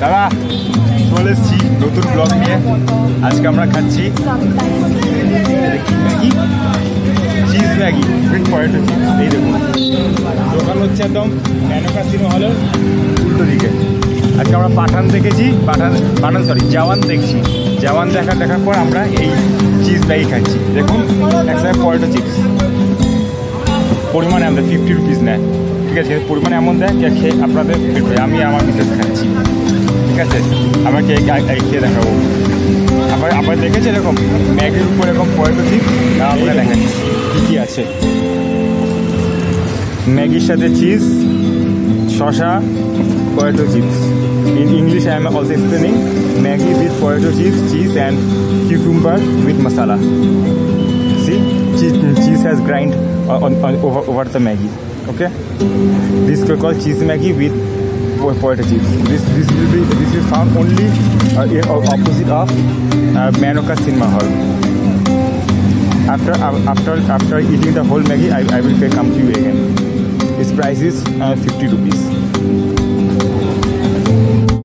দাদা চলে এসছি নতুন ব্লগ নিয়ে। আজকে আমরা খাচ্ছি Maggi, cheese Maggi with potato chips. এই দেখুন দোকান হচ্ছে একদম মেনকা সিনেমা হলের উল্টো দিকে। আজকে আমরা পাঠান দেখেছি, জওয়ান দেখছি। জওয়ান দেখার পর আমরা এই চিজ ম্যাগি খাচ্ছি। দেখুন একটা পটেটো চিপস পরিমাণে আমাদের 50 রুপিস নেয়, ঠিক আছে? পরিমাণে এমন দেয় যে খেয়ে আপনাদের আমি আমার বিশেষ খাচ্ছি, ঠিক আছে? আমাকে খেয়ে দেখাবো। আপনার দেখেছে এরকম ম্যাগির উপর এরকম পটেটো চিপস? আপনারা দেখাচ্ছি কী কী আছে। ম্যাগির সাথে চিজ, শসা, potato chips. In English, I am also explaining Maggi with potato chips, cheese and cucumber with masala. See, cheese has grind over the Maggi. Okay, this is called cheese Maggi with potato chips. This is found only opposite of Manoka Cinema Hall. After eating the whole Maggi, I will come to you again. Its price is 50 rupees.